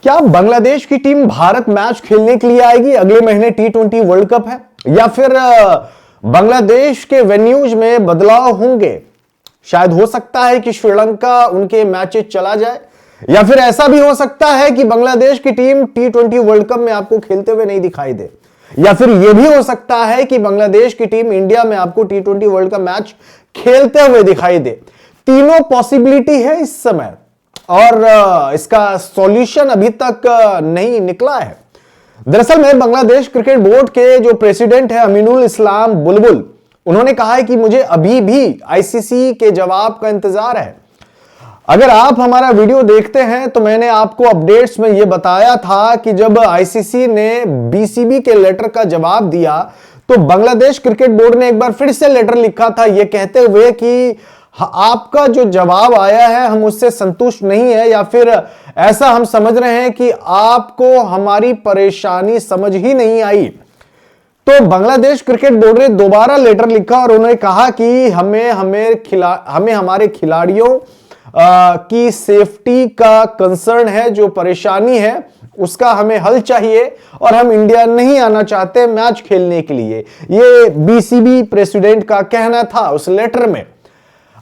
क्या बांग्लादेश की team Bharat match खेलने के लिए आएगी? अगले महीने T20 वर्ल्ड कप है, या फिर बांग्लादेश के वेन्यूज में बदलाव होंगे? शायद हो सकता है कि श्रीलंका उनके मैचेस चला जाए, या फिर ऐसा भी हो सकता है कि बांग्लादेश की टीम T20 वर्ल्ड कप में आपको खेलते हुए नहीं दिखाई दे, या फिर यह भी हो सकता है कि बांग्लादेश की टीम इंडिया में आपको T20 वर्ल्ड कप मैच खेलते हुए दिखाई दे। तीनों पॉसिबिलिटी है इस समय, और इसका सॉल्यूशन अभी तक नहीं निकला है। दरअसल में बांग्लादेश क्रिकेट बोर्ड के जो प्रेसिडेंट है अमीनुल इस्लाम बुलबुल, उन्होंने कहा है कि मुझे अभी भी आईसीसी के जवाब का इंतजार है। अगर आप हमारा वीडियो देखते हैं तो मैंने आपको अपडेट्स में यह बताया था कि जब आईसीसी ने बीसीबी के लेटर का जवाब दिया तो बांग्लादेश क्रिकेट बोर्ड ने एक बार फिर से लेटर लिखा था यह कहते हुए कि आपका जो जवाब आया है हम उससे संतुष्ट नहीं है, या फिर ऐसा हम समझ रहे हैं कि आपको हमारी परेशानी समझ ही नहीं आई। तो बांग्लादेश क्रिकेट बोर्ड ने दोबारा लेटर लिखा और उन्होंने कहा कि हमें हमारे खिलाड़ियों की सेफ्टी का कंसर्न है, जो परेशानी है उसका हमें हल चाहिए, और हम इंडिया नहीं आना चाहते मैच खेलने के लिए। यह बीसीबी प्रेसिडेंट का कहना था उस लेटर में।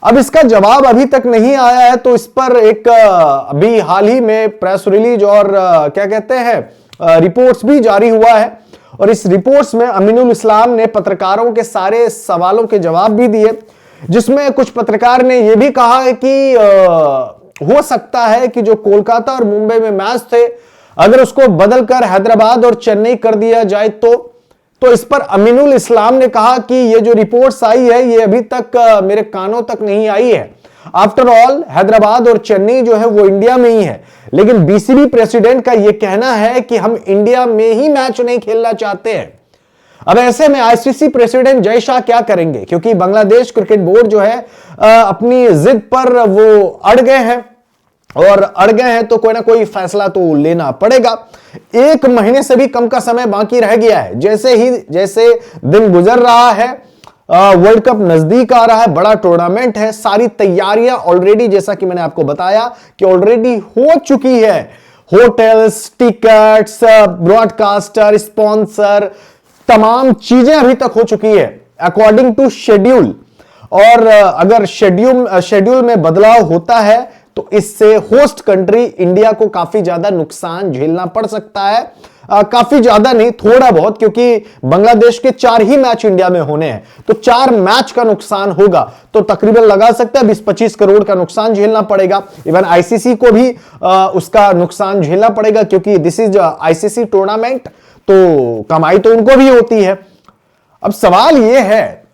अब इसका जवाब अभी तक नहीं आया है, तो इस पर एक अभी हाल ही में प्रेस रिलीज और क्या कहते हैं रिपोर्ट्स भी जारी हुआ है, और इस रिपोर्ट्स में अमीनुल इस्लाम ने पत्रकारों के सारे सवालों के जवाब भी दिए, जिसमें कुछ पत्रकार ने यह भी कहा है कि हो सकता है कि जो कोलकाता और मुंबई में मैच थे अगर उसको बदलकर हैदराबाद और चेन्नई कर दिया जाए तो इस पर अमीनुल इस्लाम ने कहा कि ये जो रिपोर्ट्स आई है ये अभी तक मेरे कानों तक नहीं आई है। आफ्टर ऑल हैदराबाद और चेन्नई जो है वो इंडिया में ही है, लेकिन बीसीबी प्रेसिडेंट का ये कहना है कि हम इंडिया में ही मैच नहीं खेलना चाहते हैं। अब ऐसे में आईसीसी प्रेसिडेंट जय शाह क्या करेंगे, क्योंकि बांग्लादेश क्रिकेट बोर्ड जो है अपनी जिद पर वो अड़ गए हैं, और अड़ गए हैं तो कोई ना कोई फैसला तो लेना पड़ेगा। 1 महीने से भी कम का समय बाकी रह गया है। जैसे दिन गुजर रहा है, वर्ल्ड कप नजदीक आ रहा है, बड़ा टूर्नामेंट है, सारी तैयारियां ऑलरेडी, जैसा कि मैंने आपको बताया कि ऑलरेडी हो चुकी है। होटल्स, टिकट्स, ब्रॉडकास्टर, स्पॉन्सर, तमाम चीजें अभी तक हो चुकी है अकॉर्डिंग टू शेड्यूल। और अगर शेड्यूल में बदलाव होता है तो इससे होस्ट कंट्री इंडिया को काफी ज्यादा नुकसान झेलना पड़ सकता है। काफी ज्यादा नहीं, थोड़ा बहुत, क्योंकि बांग्लादेश के 4 ही मैच इंडिया में होने हैं, तो 4 मैच का नुकसान होगा तो तकरीबन लगा सकता है 20-25 करोड़ का नुकसान झेलना पड़ेगा। इवन आईसीसी को भी उसका नुकसान झेलना पड़ेगा, क्योंकि दिस इज आईसीसी टूर्नामेंट, तो कमाई तो उनको भी होती है। अब सवाल यह है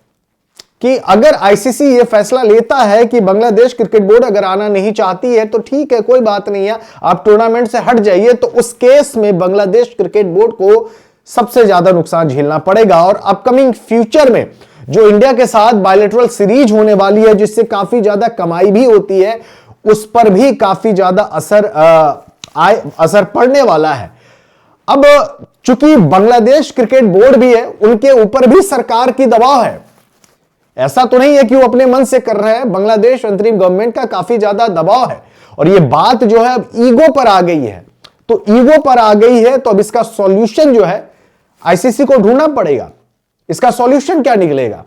कि अगर आईसीसी ये फैसला लेता है कि बांग्लादेश क्रिकेट बोर्ड अगर आना नहीं चाहती है तो ठीक है, कोई बात नहीं है, आप टूर्नामेंट से हट जाइए, तो उस केस में बांग्लादेश क्रिकेट बोर्ड को सबसे ज्यादा नुकसान झेलना पड़ेगा। और अपकमिंग फ्यूचर में जो इंडिया के साथ बायलैटरल सीरीज होने वाली है, जिससे काफी ज्यादा कमाई भी होती है, उस पर भी काफी ज्यादा असर पड़ने वाला है। अब चूंकि बांग्लादेश क्रिकेट बोर्ड भी है, उनके ऊपर भी सरकार की दबाव है। ऐसा तो नहीं है कि वो अपने मन से कर रहे हैं, बांग्लादेश अंतरिम गवर्नमेंट का काफी ज्यादा दबाव है, और ये बात जो है अब ईगो पर आ गई है। तो ईगो पर आ गई है तो अब इसका सॉल्यूशन जो है आईसीसी को ढूंढना पड़ेगा। इसका सॉल्यूशन क्या निकलेगा?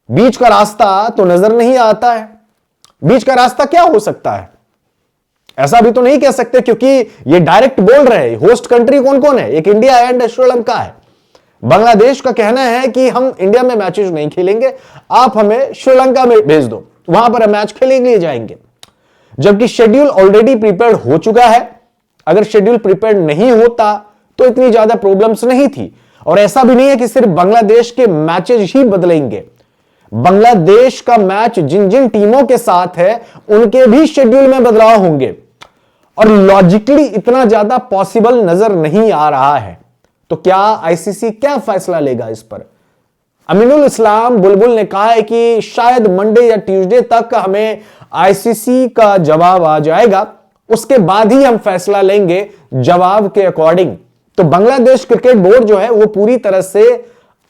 बीच का रास्ता तो नजर नहीं आता है। बीच का रास्ता क्या हो सकता है, ऐसा भी तो नहीं कह सकते, क्योंकि ये डायरेक्ट बोल रहे हैं। होस्ट कंट्री कौन कौन है? एक इंडिया एंड श्रीलंका है। बांग्लादेश का कहना है कि हम इंडिया में मैचेस नहीं खेलेंगे, आप हमें श्रीलंका में भेज दो, वहां पर हम मैच खेलने के लिए जाएंगे। जबकि शेड्यूल ऑलरेडी प्रिपेयर्ड हो चुका है। अगर शेड्यूल प्रिपेयर्ड नहीं होता तो इतनी ज्यादा प्रॉब्लम्स नहीं थी। और ऐसा भी नहीं है कि सिर्फ बांग्लादेश के मैचेस ही बदलेंगे। बांग्लादेश का मैच जिन जिन टीमों के साथ है उनके भी शेड्यूल में बदलाव होंगे, और लॉजिकली इतना ज्यादा पॉसिबल नजर नहीं आ रहा है। तो क्या आईसीसी क्या फैसला लेगा इस पर? अमीनुल इस्लाम बुलबुल ने कहा है कि शायद मंडे या ट्यूसडे तक हमें आईसीसी का जवाब आ जाएगा, उसके बाद ही हम फैसला लेंगे जवाब के अकॉर्डिंग। तो बांग्लादेश क्रिकेट बोर्ड जो है वो पूरी तरह से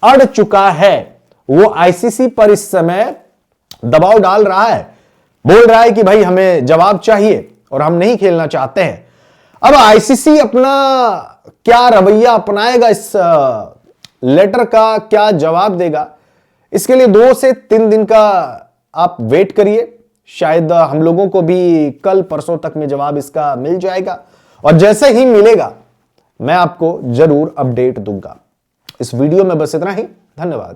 अड़ चुका है। वो आईसीसी पर इस समय दबाव डाल रहा है, बोल रहा है कि भाई हमें जवाब चाहिए और हम नहीं खेलना चाहते हैं। अब आईसीसी अपना क्या रवैया अपनाएगा, इस लेटर का क्या जवाब देगा, इसके लिए 2 से 3 दिन का आप वेट करिए। शायद हम लोगों को भी कल परसों तक में जवाब इसका मिल जाएगा, और जैसे ही मिलेगा मैं आपको जरूर अपडेट दूंगा। इस वीडियो में बस इतना ही। धन्यवाद।